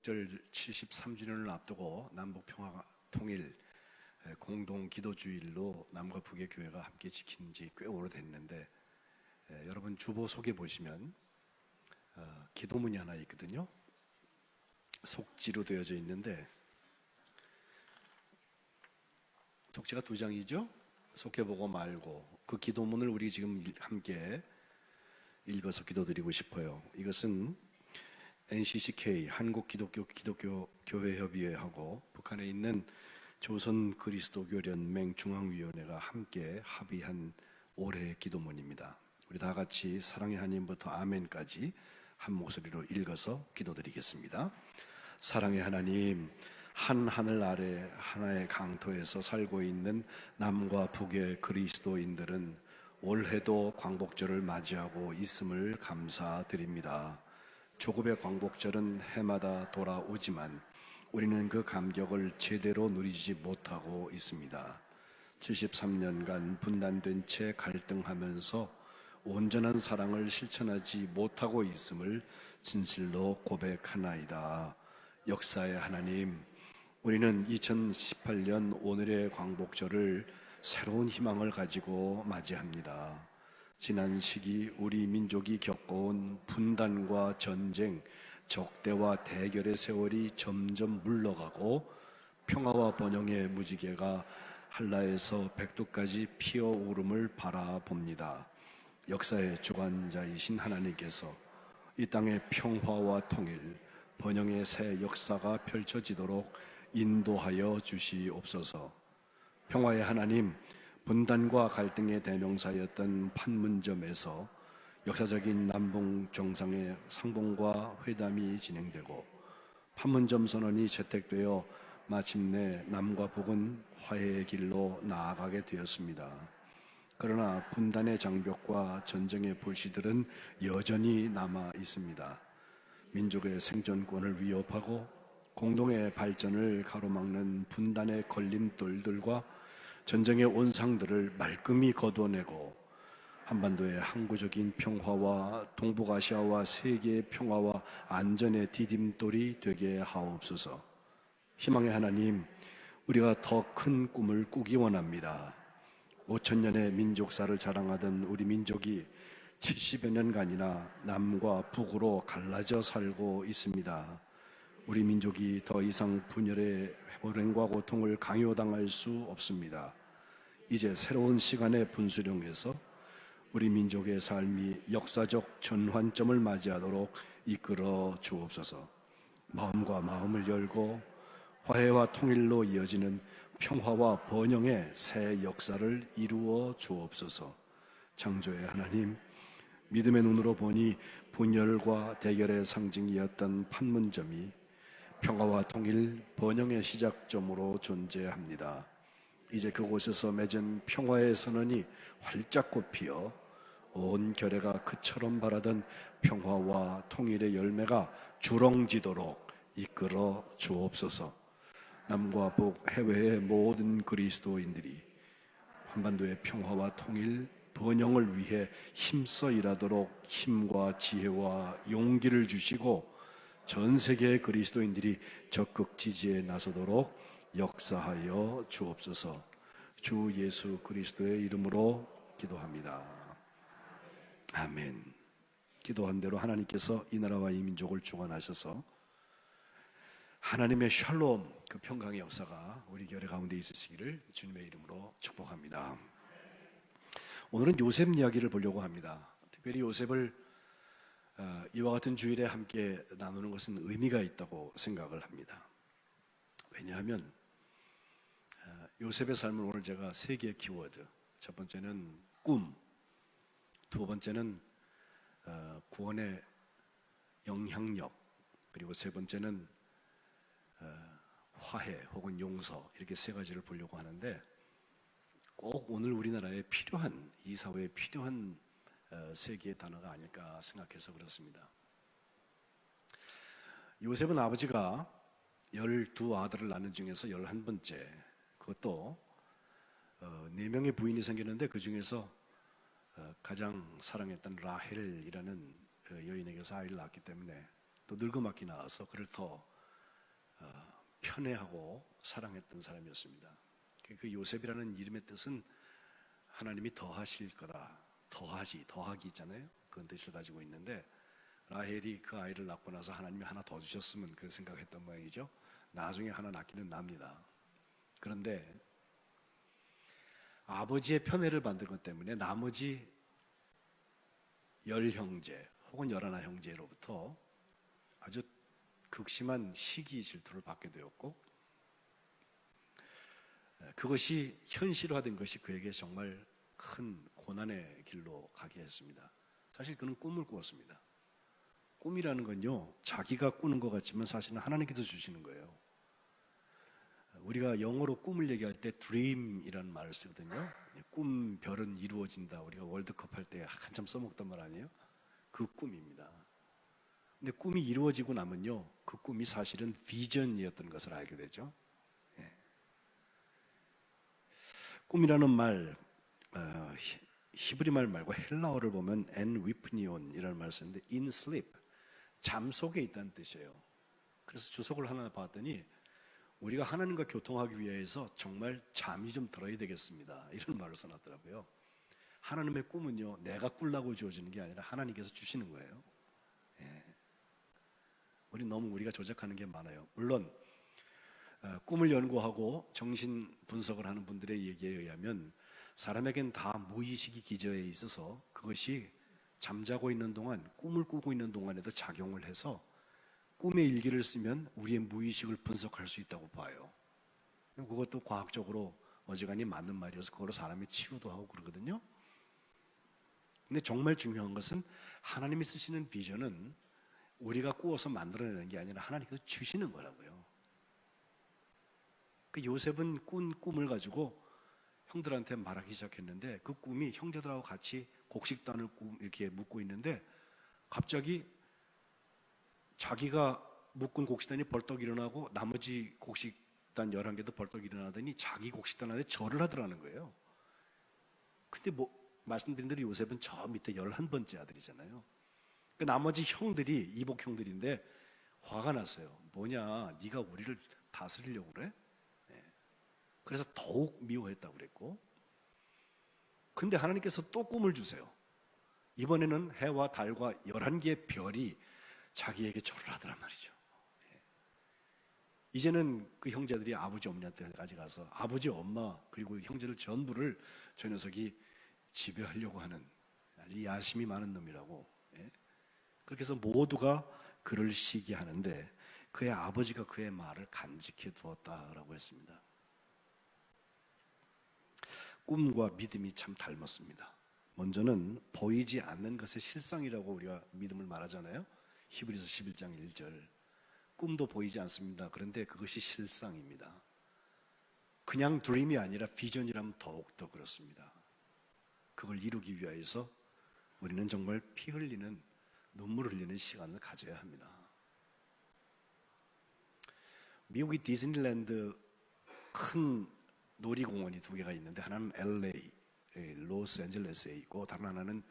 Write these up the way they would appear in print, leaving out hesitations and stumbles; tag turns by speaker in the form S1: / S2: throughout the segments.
S1: 광복절 73주년을 앞두고 남북평화 통일 공동 기도주일로 남과 북의 교회가 함께 지킨 지 꽤 오래됐는데, 여러분 주보 속에 보시면 기도문이 하나 있거든요. 속지로 되어져 있는데, 속지가 2장이죠. 속해보고 말고, 그 기도문을 우리 지금 함께 읽어서 기도드리고 싶어요. 이것은 NCCK 한국기독교교회협의회하고 북한에 있는 조선그리스도교연맹 중앙위원회가 함께 합의한 올해의 기도문입니다. 우리 다 같이 사랑의 하나님부터 아멘까지 한 목소리로 읽어서 기도드리겠습니다. 사랑의 하나님, 한 하늘 아래 하나의 강토에서 살고 있는 남과 북의 그리스도인들은 올해도 광복절을 맞이하고 있음을 감사드립니다. 조급의 광복절은 해마다 돌아오지만 우리는 그 감격을 제대로 누리지 못하고 있습니다. 73년간 분단된 채 갈등하면서 온전한 사랑을 실천하지 못하고 있음을 진실로 고백하나이다. 역사의 하나님, 우리는 2018년 오늘의 광복절을 새로운 희망을 가지고 맞이합니다. 지난 시기 우리 민족이 겪어온 분단과 전쟁, 적대와 대결의 세월이 점점 물러가고 평화와 번영의 무지개가 한라에서 백두까지 피어오름을 바라봅니다. 역사의 주관자이신 하나님께서 이 땅의 평화와 통일, 번영의 새 역사가 펼쳐지도록 인도하여 주시옵소서. 평화의 하나님, 분단과 갈등의 대명사였던 판문점에서 역사적인 남북 정상의 상봉과 회담이 진행되고 판문점 선언이 채택되어 마침내 남과 북은 화해의 길로 나아가게 되었습니다. 그러나 분단의 장벽과 전쟁의 불씨들은 여전히 남아 있습니다. 민족의 생존권을 위협하고 공동의 발전을 가로막는 분단의 걸림돌들과 전쟁의 온상들을 말끔히 거둬내고 한반도의 항구적인 평화와 동북아시아와 세계의 평화와 안전의 디딤돌이 되게 하옵소서. 희망의 하나님, 우리가 더 큰 꿈을 꾸기 원합니다. 5,000년의 민족사를 자랑하던 우리 민족이 70여 년간이나 남과 북으로 갈라져 살고 있습니다. 우리 민족이 더 이상 분열의 불행과 고통을 강요당할 수 없습니다. 이제 새로운 시간의 분수령에서 우리 민족의 삶이 역사적 전환점을 맞이하도록 이끌어 주옵소서. 마음과 마음을 열고 화해와 통일로 이어지는 평화와 번영의 새 역사를 이루어 주옵소서. 창조의 하나님, 믿음의 눈으로 보니 분열과 대결의 상징이었던 판문점이 평화와 통일, 번영의 시작점으로 존재합니다. 이제 그곳에서 맺은 평화의 선언이 활짝 꽃피어 온 결의가 그처럼 바라던 평화와 통일의 열매가 주렁지도록 이끌어 주옵소서. 남과 북 해외의 모든 그리스도인들이 한반도의 평화와 통일, 번영을 위해 힘써 일하도록 힘과 지혜와 용기를 주시고 전 세계의 그리스도인들이 적극 지지에 나서도록 역사하여 주옵소서. 주 예수 그리스도의 이름으로 기도합니다. 아멘. 기도한 대로 하나님께서 이 나라와 이 민족을 주관하셔서 하나님의 샬롬, 그 평강의 역사가 우리 교회 가운데 있으시기를 주님의 이름으로 축복합니다. 오늘은 요셉 이야기를 보려고 합니다. 특별히 요셉을 이와 같은 주일에 함께 나누는 것은 의미가 있다고 생각을 합니다. 왜냐하면 요셉의 삶은 오늘 제가 3개의 키워드, 첫 번째는 꿈, 두 번째는 구원의 영향력, 그리고 세 번째는 화해 혹은 용서, 이렇게 3가지를 보려고 하는데, 꼭 오늘 우리나라에 필요한, 이 사회에 필요한 3개의 단어가 아닐까 생각해서 그렇습니다. 요셉은 아버지가 12 아들을 낳는 중에서 11번째, 그것도 4명의 부인이 생겼는데 그 중에서 가장 사랑했던 라헬이라는 여인에게서 아이를 낳았기 때문에 또 늙음악기 나와서 그를 더 편애하고 사랑했던 사람이었습니다. 그 요셉이라는 이름의 뜻은 하나님이 더하실 거다. 더하기 있잖아요. 그런 뜻을 가지고 있는데 라헬이 그 아이를 낳고 나서 하나님이 하나 더 주셨으면 그런 생각했던 모양이죠. 나중에 하나 낳기는 납니다. 그런데 아버지의 편애를 받은 것 때문에 나머지 10형제 혹은 11 형제로부터 아주 극심한 시기 질투를 받게 되었고, 그것이 현실화된 것이 그에게 정말 큰 고난의 길로 가게 했습니다. 사실 그는 꿈을 꾸었습니다. 꿈이라는 건요, 자기가 꾸는 것 같지만 사실은 하나님께서 주시는 거예요. 우리가 영어로 꿈을 얘기할 때 dream이라는 말을 쓰거든요. 꿈, 별은 이루어진다. 우리가 월드컵 할 때 한참 써먹던 말 아니에요? 그 꿈입니다. 근데 꿈이 이루어지고 나면요, 그 꿈이 사실은 비전이었던 것을 알게 되죠. 예. 꿈이라는 말, 히브리 말 말고 헬라어를 보면 엔위프니온이라는 말을 쓰는데 in sleep, 잠 속에 있다는 뜻이에요. 그래서 주석을 하나 봤더니 우리가 하나님과 교통하기 위해서 정말 잠이 좀 들어야 되겠습니다, 이런 말을 써놨더라고요. 하나님의 꿈은요, 내가 꾸려고 주어지는 게 아니라 하나님께서 주시는 거예요. 예. 우리가 조작하는 게 많아요. 물론 꿈을 연구하고 정신 분석을 하는 분들의 얘기에 의하면 사람에겐 다 무의식이 기저에 있어서 그것이 잠자고 있는 동안, 꿈을 꾸고 있는 동안에도 작용을 해서 꿈의 일기를 쓰면 우리의 무의식을 분석할 수 있다고 봐요. 그것도 과학적으로 어지간히 맞는 말이어서 그걸로 사람이 치유도 하고 그러거든요. 근데 정말 중요한 것은 하나님이 쓰시는 비전은 우리가 꾸어서 만들어내는 게 아니라 하나님께서 주시는 거라고요. 그 요셉은 꾼 꿈을 가지고 형들한테 말하기 시작했는데, 그 꿈이 형제들하고 같이 곡식단을 이렇게 묶고 있는데 갑자기 자기가 묶은 곡식단이 벌떡 일어나고 나머지 곡식단 11개도 벌떡 일어나더니 자기 곡식단한테 절을 하더라는 거예요. 근데 말씀드린 대로 요셉은 저 밑에 11번째 아들이잖아요. 그 나머지 형들이 이복 형들인데 화가 났어요. 뭐냐, 네가 우리를 다스리려고 그래? 그래서 더욱 미워했다고 그랬고, 근데 하나님께서 또 꿈을 주세요. 이번에는 해와 달과 11개의 별이 자기에게 절을 하더란 말이죠. 이제는 그 형제들이 아버지 어머니한테까지 가서 아버지, 엄마 그리고 형제들 전부를 저 녀석이 지배하려고 하는 아주 야심이 많은 놈이라고. 그렇게 해서 모두가 그를 시기하는데 그의 아버지가 그의 말을 간직해 두었다라고 했습니다. 꿈과 믿음이 참 닮았습니다. 먼저는 보이지 않는 것의 실상이라고 우리가 믿음을 말하잖아요. 히브리서 11장 1절. 꿈도 보이지 않습니다. 그런데 그것이 실상입니다. 그냥 드림이 아니라 비전이라면 더욱더 그렇습니다. 그걸 이루기 위해서 우리는 정말 피 흘리는, 눈물 흘리는 시간을 가져야 합니다. 미국의 디즈니랜드 큰 놀이공원이 2개가 있는데 하나는 LA, 로스앤젤레스에 있고 다른 하나는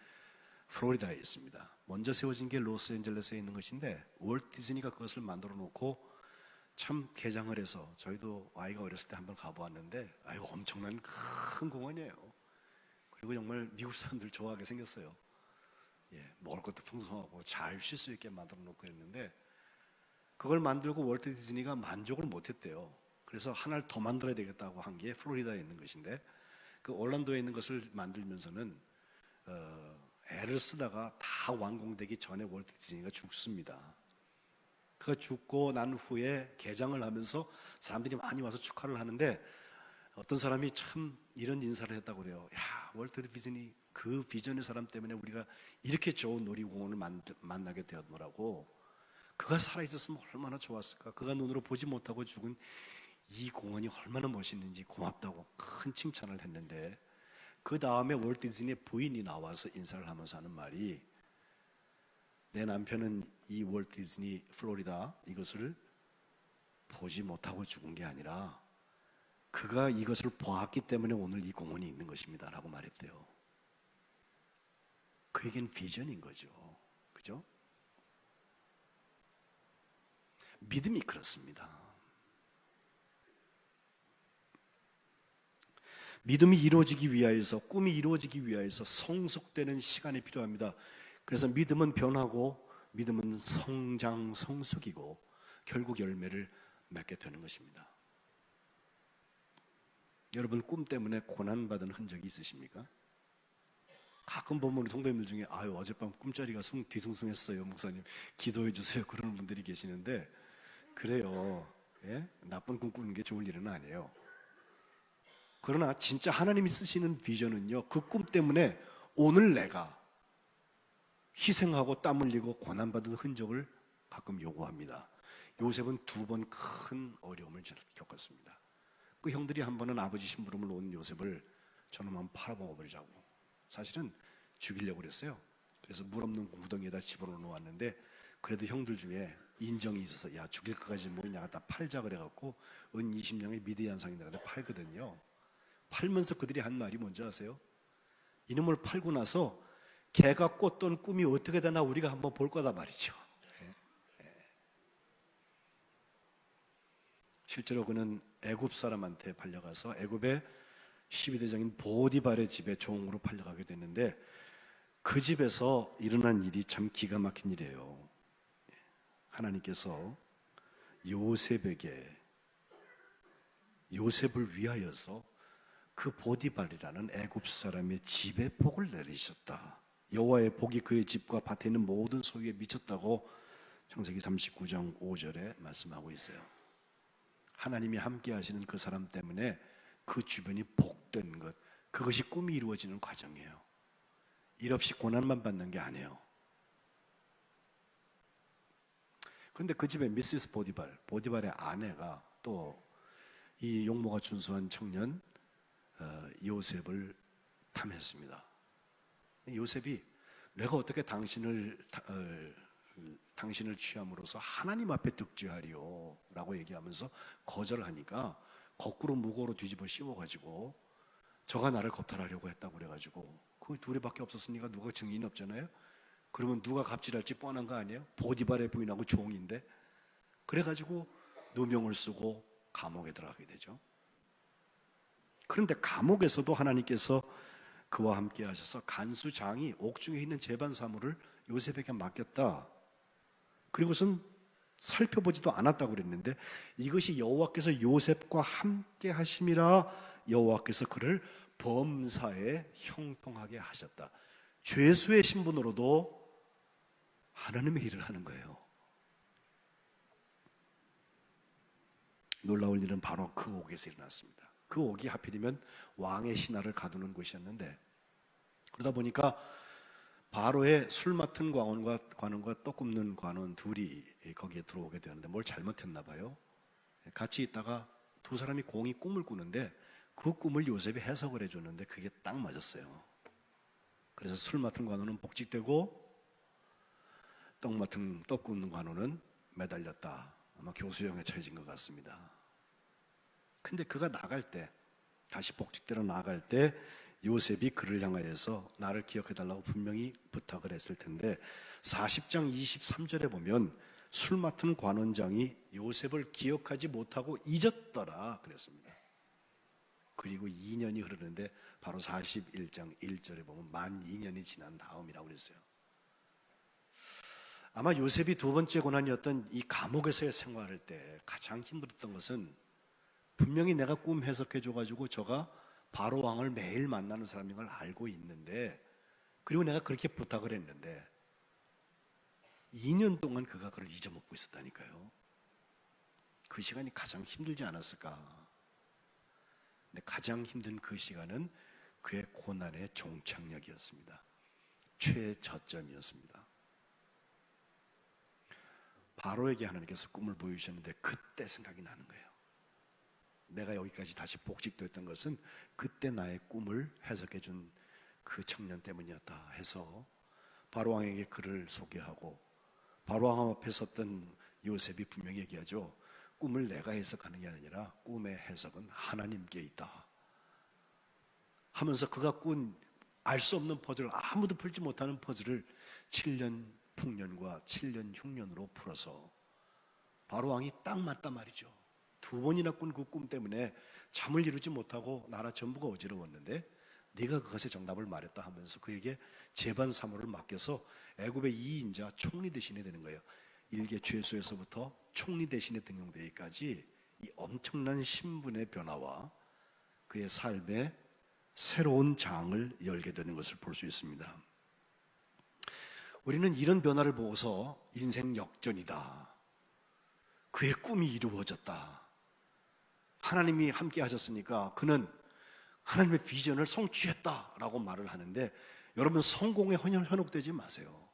S1: 플로리다에 있습니다. 먼저 세워진 게 로스앤젤레스에 있는 것인데 월트 디즈니가 그것을 만들어 놓고 참 개장을 해서 저희도 아이가 어렸을 때 한번 가보았는데 엄청난 큰 공원이에요. 그리고 정말 미국 사람들 좋아하게 생겼어요. 먹을 것도 풍성하고 잘 쉴 수 있게 만들어 놓고 그랬는데 그걸 만들고 월트 디즈니가 만족을 못했대요. 그래서 하나를 더 만들어야 되겠다고 한 게 플로리다에 있는 것인데 그 올란도에 있는 것을 만들면서는 애를 쓰다가 다 완공되기 전에 월트 디즈니가 죽습니다. 그가 죽고 난 후에 개장을 하면서 사람들이 많이 와서 축하를 하는데 어떤 사람이 참 이런 인사를 했다고 그래요. 야, 월트 디즈니 그 비전의 사람 때문에 우리가 이렇게 좋은 놀이공원을 만나게 되었노라고. 그가 살아있었으면 얼마나 좋았을까. 그가 눈으로 보지 못하고 죽은 이 공원이 얼마나 멋있는지 고맙다고 큰 칭찬을 했는데 그 다음에 월트 디즈니의 부인이 나와서 인사를 하면서 하는 말이, 내 남편은 이 월트 디즈니 플로리다 이것을 보지 못하고 죽은 게 아니라 그가 이것을 보았기 때문에 오늘 이 공원이 있는 것입니다 라고 말했대요. 그에겐 비전인 거죠. 그죠? 믿음이 그렇습니다. 믿음이 이루어지기 위하여서, 꿈이 이루어지기 위하여서 성숙되는 시간이 필요합니다. 그래서 믿음은 변하고 믿음은 성장, 성숙이고 결국 열매를 맺게 되는 것입니다. 여러분, 꿈 때문에 고난받은 흔적이 있으십니까? 가끔 보면 우리 성도님들 중에 어젯밤 꿈자리가 뒤숭숭했어요, 목사님 기도해 주세요, 그러는 분들이 계시는데, 그래요. 예? 나쁜 꿈 꾸는 게 좋을 일은 아니에요. 그러나 진짜 하나님이 쓰시는 비전은요, 그 꿈 때문에 오늘 내가 희생하고 땀 흘리고 고난받은 흔적을 가끔 요구합니다. 요셉은 2번 큰 어려움을 겪었습니다. 그 형들이 한 번은 아버지 심부름을 온 요셉을 저놈만 팔아먹어버리자고 사실은 죽이려고 그랬어요. 그래서 물 없는 구덩이에다 집어넣어 놓았는데, 그래도 형들 중에 인정이 있어서 야, 죽일 것까지 뭐냐 갖다 팔자 그래갖고 은 20냥의 미디안 상인들한테 팔거든요. 팔면서 그들이 한 말이 뭔지 아세요? 이놈을 팔고 나서 걔가 꿨던 꿈이 어떻게 되나 우리가 한번 볼 거다 말이죠. 실제로 그는 애굽 사람한테 팔려가서 애굽의 12대장인 보디발의 집에 종으로 팔려가게 됐는데, 그 집에서 일어난 일이 참 기가 막힌 일이에요. 하나님께서 요셉을 위하여서 그 보디발이라는 애굽 사람의 집에 복을 내리셨다. 여호와의 복이 그의 집과 밭에 있는 모든 소유에 미쳤다고 창세기 39장 5절에 말씀하고 있어요. 하나님이 함께 하시는 그 사람 때문에 그 주변이 복된 것, 그것이 꿈이 이루어지는 과정이에요. 일 없이 고난만 받는 게 아니에요. 그런데 그 집에 미시스 보디발의 아내가 또 이 용모가 준수한 청년 요셉을 탐했습니다. 요셉이 내가 어떻게 당신을 취함으로써 하나님 앞에 득죄하리요 라고 얘기하면서 거절하니까 거꾸로 무고로 뒤집어 씌워가지고 저가 나를 겁탈하려고 했다고 그래가지고, 그 둘이밖에 없었으니까 누가 증인이 없잖아요. 그러면 누가 갑질할지 뻔한 거 아니에요? 보디발의 부인하고 종인데. 그래가지고 누명을 쓰고 감옥에 들어가게 되죠. 그런데 감옥에서도 하나님께서 그와 함께 하셔서 간수장이 옥중에 있는 재반 사물을 요셉에게 맡겼다. 그리고선 살펴보지도 않았다고 그랬는데, 이것이 여호와께서 요셉과 함께 하심이라 여호와께서 그를 범사에 형통하게 하셨다. 죄수의 신분으로도 하나님의 일을 하는 거예요. 놀라운 일은 바로 그 옥에서 일어났습니다. 그 옥이 하필이면 왕의 신하를 가두는 곳이었는데, 그러다 보니까 바로의 술 맡은 관원과 떡 굽는 관원 둘이 거기에 들어오게 되는데, 뭘 잘못했나 봐요. 같이 있다가 두 사람이 공이 꿈을 꾸는데 그 꿈을 요셉이 해석을 해줬는데 그게 딱 맞았어요. 그래서 술 맡은 관원은 복직되고 떡 굽는 관원은 매달렸다. 아마 교수형에 처해진 것 같습니다. 근데 그가 나갈 때, 다시 복직대로 나갈 때 요셉이 그를 향하여서 나를 기억해달라고 분명히 부탁을 했을 텐데, 40장 23절에 보면 술 맡은 관원장이 요셉을 기억하지 못하고 잊었더라 그랬습니다. 그리고 2년이 흐르는데 바로 41장 1절에 보면 만 2년이 지난 다음이라고 그랬어요. 아마 요셉이 2번째 고난이었던 이 감옥에서의 생활할 때 가장 힘들었던 것은, 분명히 내가 꿈 해석해줘가지고 저가 바로 왕을 매일 만나는 사람인 걸 알고 있는데, 그리고 내가 그렇게 부탁을 했는데 2년 동안 그가 그를 잊어먹고 있었다니까요. 그 시간이 가장 힘들지 않았을까. 근데 가장 힘든 그 시간은 그의 고난의 종착역이었습니다. 최저점이었습니다. 바로에게 하나님께서 꿈을 보여주셨는데 그때 생각이 나는 거예요. 내가 여기까지 다시 복직됐던 것은 그때 나의 꿈을 해석해 준 그 청년 때문이었다 해서 바로 왕에게 그를 소개하고, 바로 왕 앞에 섰던 요셉이 분명히 얘기하죠. 꿈을 내가 해석하는 게 아니라 꿈의 해석은 하나님께 있다 하면서 그가 꾼 알 수 없는 퍼즐, 아무도 풀지 못하는 퍼즐을 7년 풍년과 7년 흉년으로 풀어서 바로 왕이 딱 맞단 말이죠. 두 번이나 꾼 그 꿈 때문에 잠을 이루지 못하고 나라 전부가 어지러웠는데 네가 그것의 정답을 말했다 하면서 그에게 재반 사무를 맡겨서 애굽의 2인자 총리 대신에 되는 거예요. 일개 죄수에서부터 총리 대신에 등용되기까지 이 엄청난 신분의 변화와 그의 삶에 새로운 장을 열게 되는 것을 볼 수 있습니다. 우리는 이런 변화를 보고서 인생 역전이다, 그의 꿈이 이루어졌다, 하나님이 함께 하셨으니까 그는 하나님의 비전을 성취했다라고 말을 하는데, 여러분 성공에 현혹되지 마세요.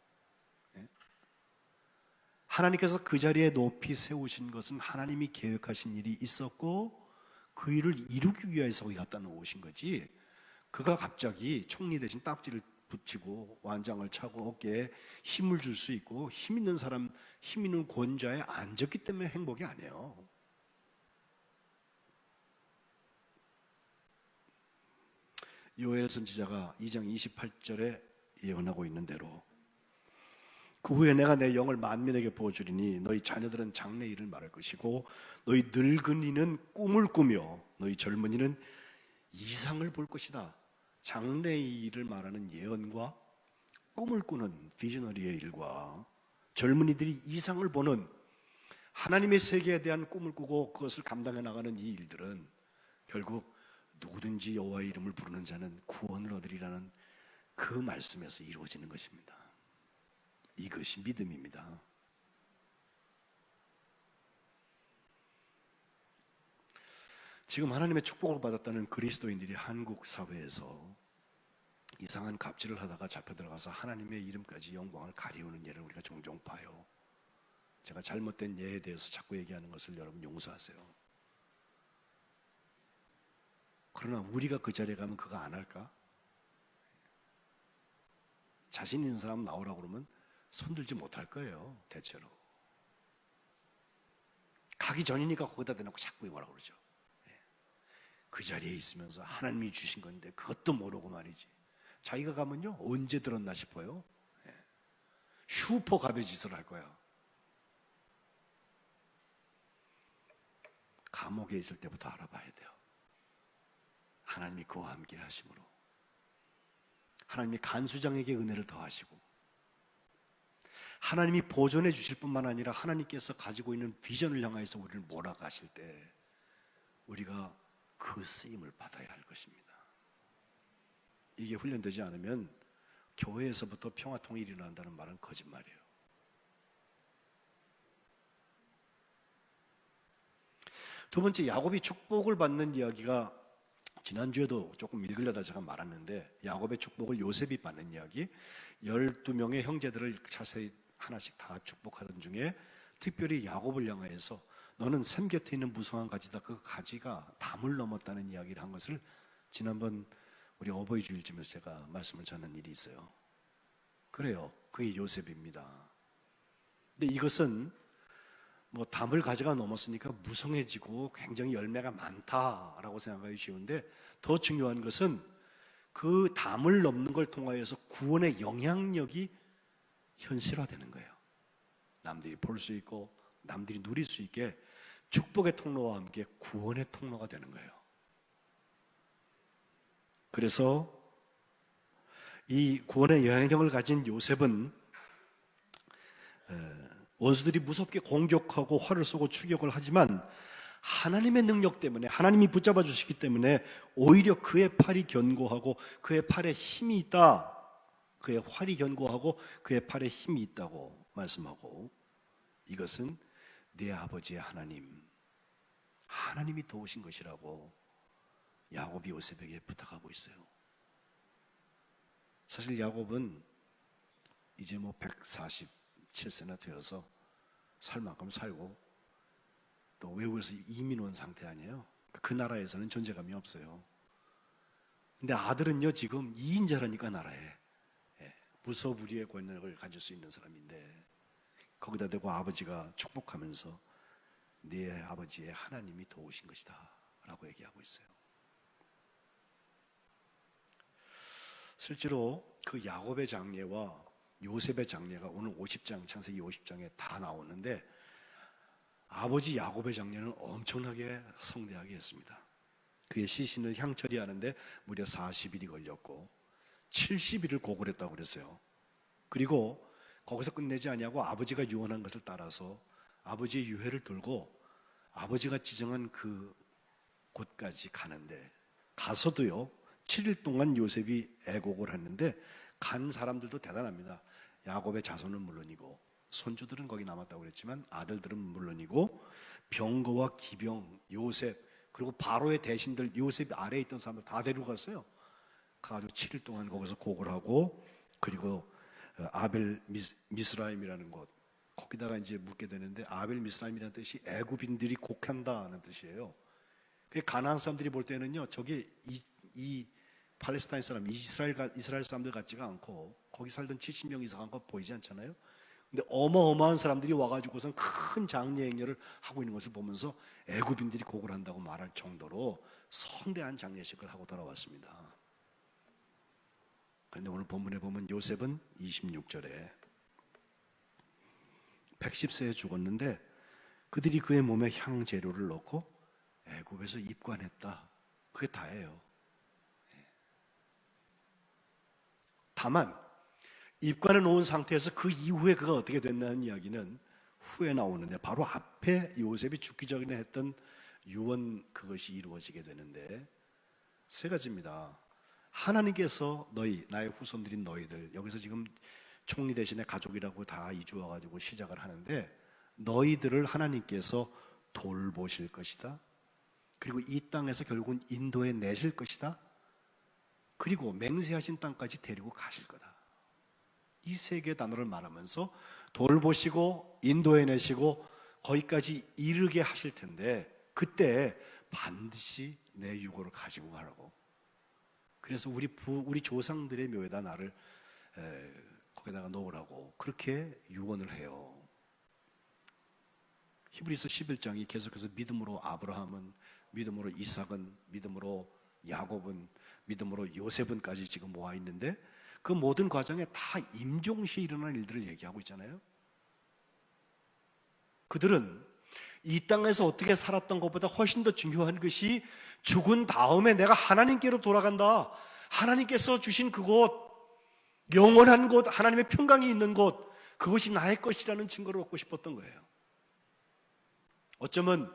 S1: 하나님께서 그 자리에 높이 세우신 것은 하나님이 계획하신 일이 있었고 그 일을 이루기 위해서 거기 갖다 놓으신 거지, 그가 갑자기 총리 대신 딱지를 붙이고 완장을 차고 어깨에 힘을 줄 수 있고 힘 있는 사람, 힘 있는 권좌에 앉았기 때문에 행복이 아니에요. 요엘 선지자가 2장 28절에 예언하고 있는 대로 그 후에 내가 내 영을 만민에게 부어주리니 너희 자녀들은 장래 일을 말할 것이고 너희 늙은이는 꿈을 꾸며 너희 젊은이는 이상을 볼 것이다. 장래의 일을 말하는 예언과 꿈을 꾸는 비저너리의 일과 젊은이들이 이상을 보는 하나님의 세계에 대한 꿈을 꾸고 그것을 감당해 나가는 이 일들은 결국 누구든지 여호와의 이름을 부르는 자는 구원을 얻으리라는 그 말씀에서 이루어지는 것입니다. 이것이 믿음입니다. 지금 하나님의 축복을 받았다는 그리스도인들이 한국 사회에서 이상한 갑질을 하다가 잡혀 들어가서 하나님의 이름까지 영광을 가리우는 예를 우리가 종종 봐요. 제가 잘못된 예에 대해서 자꾸 얘기하는 것을 여러분 용서하세요. 그러나 우리가 그 자리에 가면 그거 안 할까? 자신 있는 사람 나오라고 그러면 손들지 못할 거예요, 대체로. 가기 전이니까 거기다 대놓고 자꾸 뭐라고 그러죠. 그 자리에 있으면서 하나님이 주신 건데 그것도 모르고 말이지. 자기가 가면요 언제 들었나 싶어요. 슈퍼 가베 짓을 할 거야. 감옥에 있을 때부터 알아봐야 돼요. 하나님이 그와 함께 하심으로 하나님이 간수장에게 은혜를 더하시고 하나님이 보존해 주실 뿐만 아니라 하나님께서 가지고 있는 비전을 향하여서 우리를 몰아가실 때 우리가 그 쓰임을 받아야 할 것입니다. 이게 훈련되지 않으면 교회에서부터 평화통일이 일어난다는 말은 거짓말이에요. 두 번째, 야곱이 축복을 받는 이야기가 지난주에도 조금 읽으려다 제가 말았는데, 야곱의 축복을 요셉이 받는 이야기, 12명의 형제들을 자세히 하나씩 다 축복하던 중에 특별히 야곱을 향하여서 너는 샘 곁에 있는 무성한 가지다, 그 가지가 담을 넘었다는 이야기를 한 것을 지난번 우리 어버이 주일쯤에서 제가 말씀을 전한 일이 있어요. 그래요, 그게 요셉입니다. 근데 이것은 뭐 담을 가지가 넘었으니까 무성해지고 굉장히 열매가 많다라고 생각하기 쉬운데, 더 중요한 것은 그 담을 넘는 걸 통하여서 구원의 영향력이 현실화되는 거예요. 남들이 볼 수 있고 남들이 누릴 수 있게 축복의 통로와 함께 구원의 통로가 되는 거예요. 그래서 이 구원의 영향력을 가진 요셉은 원수들이 무섭게 공격하고 활을 쏘고 추격을 하지만 하나님의 능력 때문에, 하나님이 붙잡아 주시기 때문에 오히려 그의 팔이 견고하고 그의 팔에 힘이 있다, 그의 활이 견고하고 그의 팔에 힘이 있다고 말씀하고, 이것은 내 아버지의 하나님이 도우신 것이라고 야곱이 요셉에게 부탁하고 있어요. 사실 야곱은 이제 뭐 147세나 되어서 살 만큼 살고 또 외국에서 이민 온 상태 아니에요. 그 나라에서는 존재감이 없어요. 근데 아들은요 지금 2인자라니까 나라에 무소불위의 권력을 가질 수 있는 사람인데, 거기다 대고 아버지가 축복하면서 네 아버지의 하나님이 도우신 것이다 라고 얘기하고 있어요. 실제로 그 야곱의 장례와 요셉의 장례가 오늘 50장, 창세기 50장에 다 나오는데, 아버지 야곱의 장례는 엄청나게 성대하게 했습니다. 그의 시신을 향처리하는데 무려 40일이 걸렸고 70일을 고걸했다고 그랬어요. 그리고 거기서 끝내지 아니하고 아버지가 유언한 것을 따라서 아버지의 유해를 들고 아버지가 지정한 그 곳까지 가는데, 가서도요 7일 동안 요셉이 애곡을 했는데 간 사람들도 대단합니다. 야곱의 자손은 물론이고 손주들은 거기 남았다고 그랬지만 아들들은 물론이고 병거와 기병, 요셉, 그리고 바로의 대신들, 요셉 아래에 있던 사람들 다 데리고 갔어요. 가가지고 7일 동안 거기서 곡을 하고, 그리고 아벨 미스라임이라는 곳, 거기다가 이제 묻게 되는데, 아벨 미스라임이라는 뜻이 애굽인들이 곡한다는 뜻이에요. 가나안 사람들이 볼 때는요, 저게 이 팔레스타인 사람, 이스라엘 사람들 같지가 않고 거기 살던 70명 이상한 거 보이지 않잖아요. 근데 어마어마한 사람들이 와가지고선 큰 장례 행렬을 하고 있는 것을 보면서 애굽인들이 곡을 한다고 말할 정도로 성대한 장례식을 하고 돌아왔습니다. 그런데 오늘 본문에 보면 요셉은 26절에 110세에 죽었는데 그들이 그의 몸에 향재료를 넣고 애굽에서 입관했다. 그게 다예요. 다만 입관해 놓은 상태에서 그 이후에 그가 어떻게 됐냐는 이야기는 후에 나오는데, 바로 앞에 요셉이 죽기 전에 했던 유언, 그것이 이루어지게 되는데 세 가지입니다. 하나님께서 너희, 나의 후손들인 너희들, 여기서 지금 총리 대신에 가족이라고 다 이주 와가지고 시작을 하는데, 너희들을 하나님께서 돌보실 것이다. 그리고 이 땅에서 결국은 인도해 내실 것이다. 그리고 맹세하신 땅까지 데리고 가실 거다. 이 세 개의 단어를 말하면서 돌보시고 인도해 내시고 거기까지 이르게 하실 텐데, 그때 반드시 내 유고를 가지고 가라고. 그래서 우리 조상들의 묘에다 나를 거기다가 놓으라고 그렇게 유언을 해요. 히브리서 11장이 계속해서 믿음으로 아브라함은, 믿음으로 이삭은, 믿음으로 야곱은, 믿음으로 요셉은까지 지금 모아 있는데, 그 모든 과정에 다 임종시에 일어난 일들을 얘기하고 있잖아요. 그들은 이 땅에서 어떻게 살았던 것보다 훨씬 더 중요한 것이 죽은 다음에 내가 하나님께로 돌아간다, 하나님께서 주신 그곳, 영원한 곳, 하나님의 평강이 있는 곳, 그것이 나의 것이라는 증거를 얻고 싶었던 거예요. 어쩌면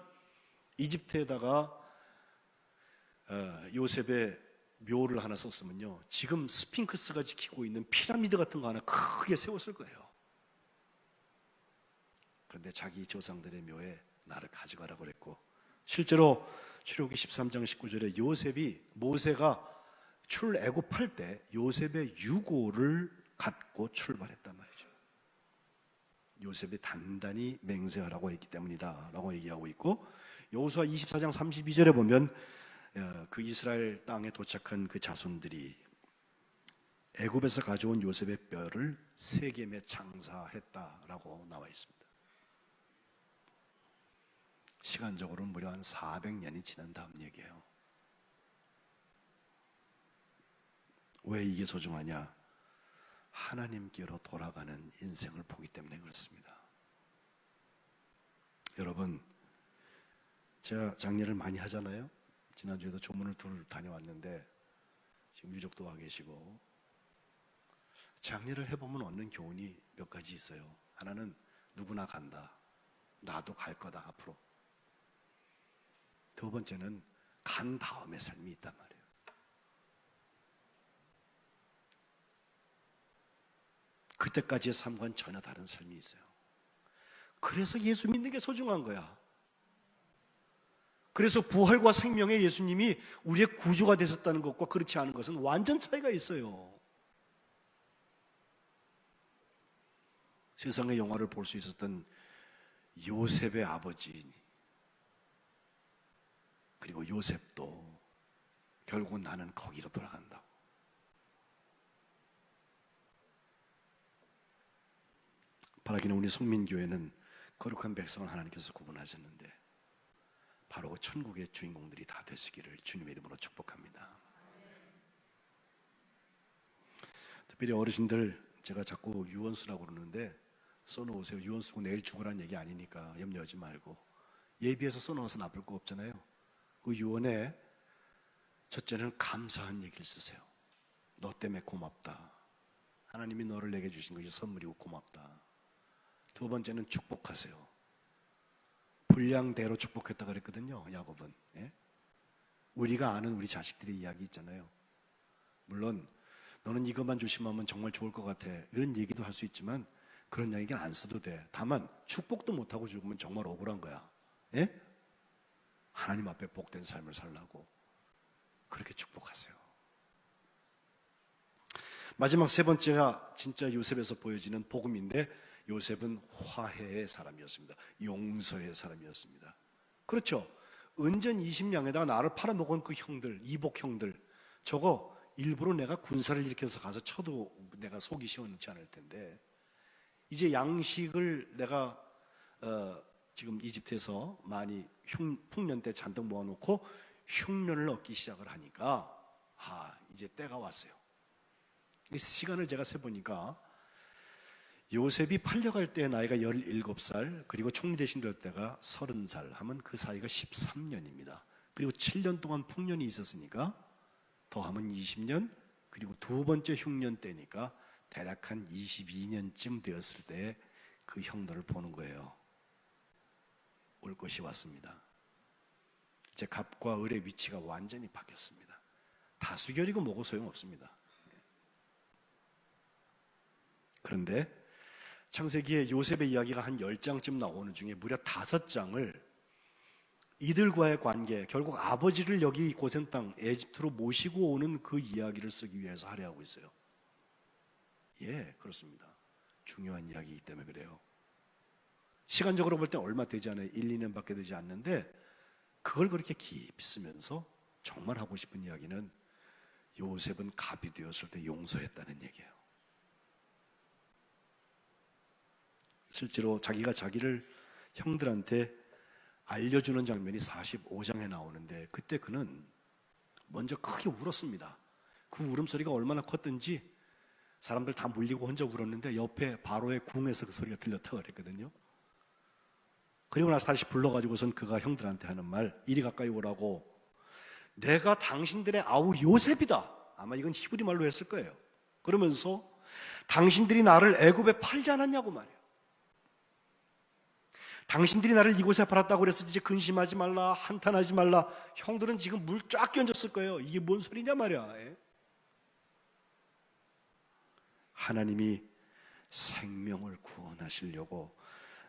S1: 이집트에다가 요셉의 묘를 하나 썼으면요, 지금 스핑크스가 지키고 있는 피라미드 같은 거 하나 크게 세웠을 거예요. 그런데 자기 조상들의 묘에 나를 가져가라고 그랬고, 실제로 출애굽기 13장 19절에 요셉이, 모세가 출애굽할 때 요셉의 유고를 갖고 출발했단 말이죠. 요셉이 단단히 맹세하라고 했기 때문이다 라고 얘기하고 있고, 여호수아 24장 32절에 보면 그 이스라엘 땅에 도착한 그 자손들이 애굽에서 가져온 요셉의 뼈를 세겜에 장사했다라고 나와 있습니다. 시간적으로는 무려 한 400년이 지난 다음 얘기예요. 왜 이게 소중하냐? 하나님께로 돌아가는 인생을 보기 때문에 그렇습니다. 여러분, 제가 장례를 많이 하잖아요. 지난주에도 조문을 둘 다녀왔는데 지금 유족도 와 계시고, 장례를 해보면 얻는 교훈이 몇 가지 있어요. 하나는 누구나 간다, 나도 갈 거다 앞으로. 두 번째는 간 다음의 삶이 있단 말이에요. 그때까지의 삶과는 전혀 다른 삶이 있어요. 그래서 예수 믿는 게 소중한 거야. 그래서 부활과 생명의 예수님이 우리의 구주가 되셨다는 것과 그렇지 않은 것은 완전 차이가 있어요. 세상의 영화를 볼 수 있었던 요셉의 아버지, 그리고 요셉도 결국은 나는 거기로 돌아간다고. 바라기는 우리 성민교회는 거룩한 백성을 하나님께서 구분하셨는데 바로 천국의 주인공들이 다 되시기를 주님의 이름으로 축복합니다. 특별히 어르신들, 제가 자꾸 유언수라고 그러는데 써놓으세요. 유언 쓰고 내일 죽으라는 얘기 아니니까 염려하지 말고. 예비해서 써놓아서 나쁠 거 없잖아요. 그 유언에 첫째는 감사한 얘기를 쓰세요. 너 때문에 고맙다. 하나님이 너를 내게 주신 것이 선물이고 고맙다. 두 번째는 축복하세요. 분량대로 축복했다 그랬거든요, 야곱은. 예? 우리가 아는 우리 자식들의 이야기 있잖아요. 물론 너는 이것만 조심하면 정말 좋을 것 같아, 이런 얘기도 할 수 있지만 그런 이야기는 안 써도 돼. 다만 축복도 못하고 죽으면 정말 억울한 거야. 예? 하나님 앞에 복된 삶을 살라고 그렇게 축복하세요. 마지막 세 번째가 진짜 요셉에서 보여지는 복음인데, 요셉은 화해의 사람이었습니다. 용서의 사람이었습니다. 그렇죠. 은전 20냥에다가 나를 팔아먹은 그 형들, 이복 형들, 저거 일부러 내가 군사를 일으켜서 가서 쳐도 내가 속이 시원치 않을 텐데, 이제 양식을 내가 지금 이집트에서 많이 흉년 때 잔뜩 모아놓고 흉년을 얻기 시작을 하니까 이제 때가 왔어요. 시간을 제가 세보니까 요셉이 팔려갈 때 나이가 17살, 그리고 총리 대신 될 때가 30살 하면 그 사이가 13년입니다. 그리고 7년 동안 풍년이 있었으니까 더하면 20년, 그리고 두 번째 흉년 때니까 대략 한 22년쯤 되었을 때 그 형들을 보는 거예요. 올 것이 왔습니다. 이제 갑과 을의 위치가 완전히 바뀌었습니다. 다수결이고 뭐고 소용없습니다. 그런데 창세기에 요셉의 이야기가 한 10장쯤 나오는 중에 무려 5장을 이들과의 관계, 결국 아버지를 여기 고센 땅 에집트로 모시고 오는 그 이야기를 쓰기 위해서 할애하고 있어요. 예, 그렇습니다. 중요한 이야기이기 때문에 그래요. 시간적으로 볼 때 얼마 되지 않아요. 1, 2년밖에 되지 않는데 그걸 그렇게 깊이 쓰면서 정말 하고 싶은 이야기는 요셉은 갑이 되었을 때 용서했다는 얘기예요. 실제로 자기가 자기를 형들한테 알려주는 장면이 45장에 나오는데, 그때 그는 먼저 크게 울었습니다. 그 울음소리가 얼마나 컸던지 사람들 다 물리고 혼자 울었는데 옆에 바로의 궁에서 그 소리가 들렸다고 그랬거든요. 그리고 나서 다시 불러가지고선 그가 형들한테 하는 말, 이리 가까이 오라고, 내가 당신들의 아우 요셉이다. 아마 이건 히브리 말로 했을 거예요. 그러면서 당신들이 나를 애굽에 팔지 않았냐고 말이에요. 당신들이 나를 이곳에 팔았다고 그래서 이제 근심하지 말라, 한탄하지 말라. 형들은 지금 물 쫙 끼얹었을 거예요. 이게 뭔 소리냐 말이야. 예? 하나님이 생명을 구원하시려고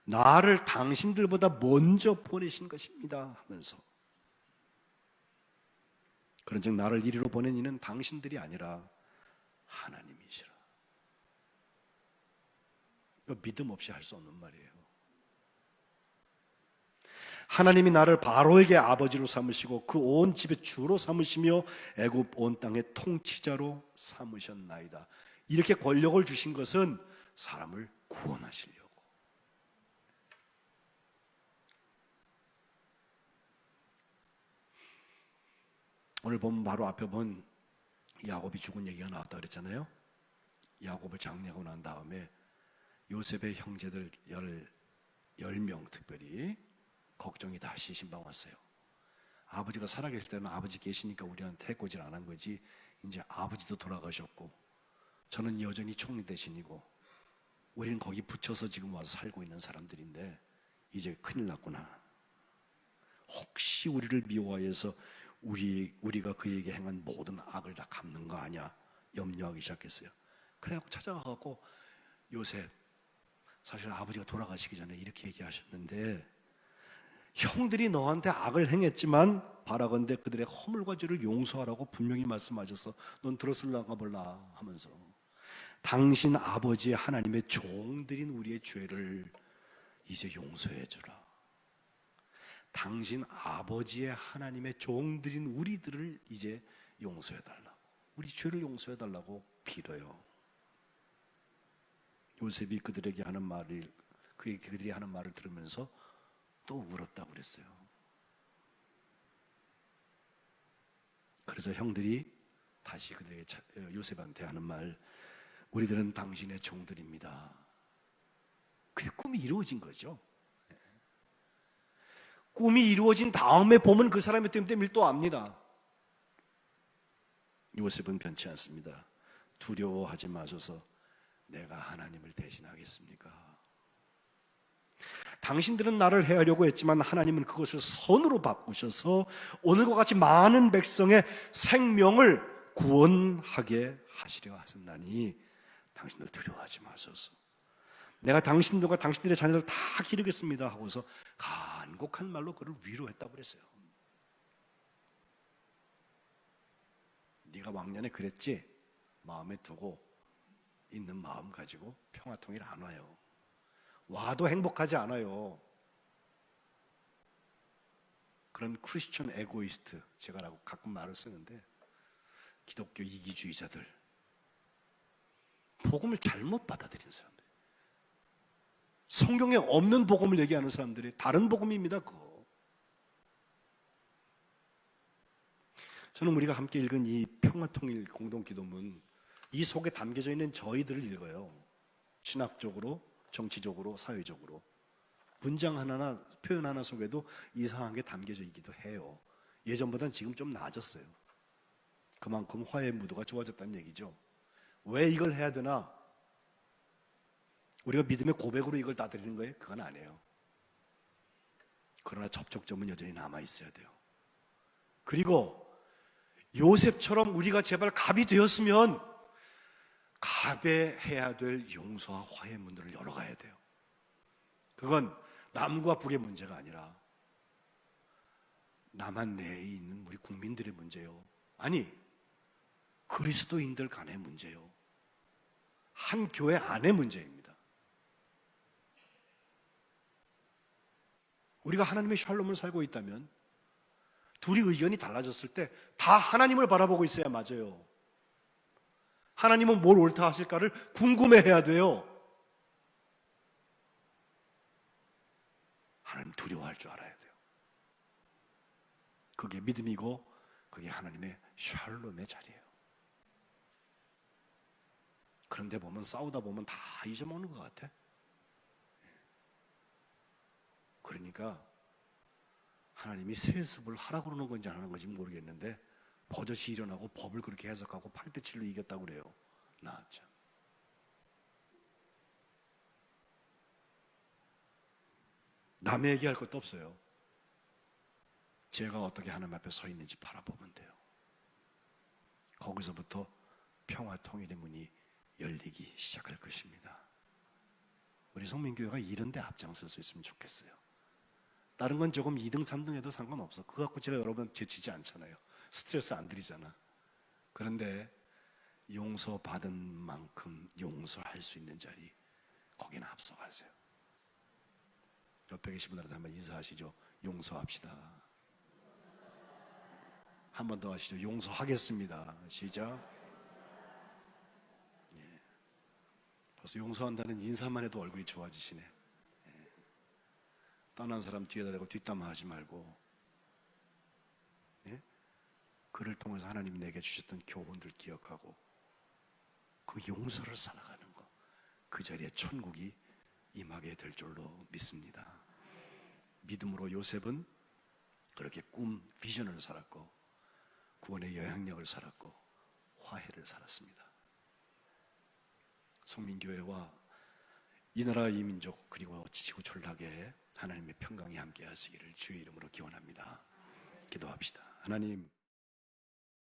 S1: 나를 당신들보다 먼저 보내신 것입니다 하면서, 그런즉 나를 이리로 보낸 이는 당신들이 아니라 하나님이시라. 이거 믿음 없이 할 수 없는 말이에요. 하나님이 나를 바로에게 아버지로 삼으시고 그 온 집의 주로 삼으시며 애굽 온 땅의 통치자로 삼으셨나이다. 이렇게 권력을 주신 것은 사람을 구원하시려고. 오늘 보면 바로 앞에 본 야곱이 죽은 얘기가 나왔다 그랬잖아요. 야곱을 장례하고 난 다음에 요셉의 형제들 10명 특별히 걱정이 다시 신방 왔어요. 아버지가 살아계실 때는 아버지 계시니까 우리한테 해코지를 안 한 거지, 이제 아버지도 돌아가셨고 저는 여전히 총리 대신이고 우리는 거기 붙여서 지금 와서 살고 있는 사람들인데 이제 큰일 났구나. 혹시 우리를 미워하여서 우리가 그에게 행한 모든 악을 다 갚는 거 아니야? 염려하기 시작했어요. 그래갖고 찾아가갖고, 요셉, 사실 아버지가 돌아가시기 전에 이렇게 얘기하셨는데, 형들이 너한테 악을 행했지만 바라건대 그들의 허물과 죄를 용서하라고 분명히 말씀하셔서 넌 들었을랑가 몰라 하면서, 당신 아버지의 하나님의 종들인 우리의 죄를 이제 용서해 주라. 당신 아버지의 하나님의 종들인 우리들을 이제 용서해 달라고, 우리 죄를 용서해 달라고 빌어요. 요셉이 그들이 하는 말을 들으면서 또 울었다고 그랬어요. 그래서 형들이 다시 그들에게 요셉한테 하는 말, 우리들은 당신의 종들입니다. 그게 꿈이 이루어진 거죠. 꿈이 이루어진 다음에 보면 그 사람의 됨됨이를 또 압니다. 요셉은 변치 않습니다. 두려워하지 마소서, 내가 하나님을 대신하겠습니까? 당신들은 나를 해하려고 했지만 하나님은 그것을 선으로 바꾸셔서 오늘과 같이 많은 백성의 생명을 구원하게 하시려 하셨나니 당신들 두려워하지 마소서. 내가 당신들과 당신들의 자녀들 다 기르겠습니다 하고서 간곡한 말로 그를 위로했다고 그랬어요. 네가 왕년에 그랬지? 마음에 두고 있는 마음 가지고 평화통일 안 와요. 와도 행복하지 않아요. 그런 크리스천 에고이스트, 제가 라고 가끔 말을 쓰는데, 기독교 이기주의자들, 복음을 잘못 받아들인 사람들, 성경에 없는 복음을 얘기하는 사람들이 다른 복음입니다. 그거. 저는 우리가 함께 읽은 이 평화통일 공동기도문, 이 속에 담겨져 있는 저희들을 읽어요. 신학적으로, 정치적으로, 사회적으로. 문장 하나나 표현 하나 속에도 이상한 게 담겨져 있기도 해요. 예전보다는 지금 좀 나아졌어요. 그만큼 화해 무도가 좋아졌다는 얘기죠. 왜 이걸 해야 되나? 우리가 믿음의 고백으로 이걸 다 드리는 거예요? 그건 아니에요. 그러나 접촉점은 여전히 남아있어야 돼요. 그리고 요셉처럼 우리가 제발 갑이 되었으면 갑에 해야 될 용서와 화해 문들을 열어가야 돼요. 그건 남과 북의 문제가 아니라 남한 내에 있는 우리 국민들의 문제요. 아니, 그리스도인들 간의 문제요. 한 교회 안의 문제입니다. 우리가 하나님의 샬롬을 살고 있다면 둘이 의견이 달라졌을 때 다 하나님을 바라보고 있어야 맞아요. 하나님은 뭘 옳다 하실까를 궁금해해야 돼요. 하나님 두려워할 줄 알아야 돼요. 그게 믿음이고 그게 하나님의 샬롬의 자리예요. 그런데 보면 싸우다 보면 다 잊어먹는 것 같아. 그러니까 하나님이 세습을 하라고 그러는 건지 안 하는 건지 모르겠는데 버젓이 일어나고 법을 그렇게 해석하고 8대7로 이겼다고 그래요. 나 참. 남의 얘기할 것도 없어요. 제가 어떻게 하나님 앞에 서 있는지 바라보면 돼요. 거기서부터 평화 통일의 문이 열리기 시작할 것입니다. 우리 성민교회가 이런 데 앞장설 수 있으면 좋겠어요. 다른 건 조금 2등, 3등 해도 상관없어. 그거 갖고 제가 여러분 제치지 않잖아요. 스트레스 안 드리잖아. 그런데 용서받은 만큼 용서할 수 있는 자리, 거기는 앞서가세요. 옆에 계신 분들한테 한번 인사하시죠. 용서합시다. 한 번 더 하시죠. 용서하겠습니다. 시작. 예. 벌써 용서한다는 인사만 해도 얼굴이 좋아지시네. 예. 떠난 사람 뒤에다 대고 뒷담화하지 말고, 예? 그를 통해서 하나님이 내게 주셨던 교훈들 기억하고 그 용서를 살아가는 것, 그 자리에 천국이 임하게 될 줄로 믿습니다. 믿음으로 요셉은 그렇게 비전을 살았고 구원의 영향력을 살았고 화해를 살았습니다. 성민교회와 이 나라 이 민족 그리고 지구 전락에 하나님의 평강이 함께 하시기를 주의 이름으로 기원합니다. 기도합시다. 하나님,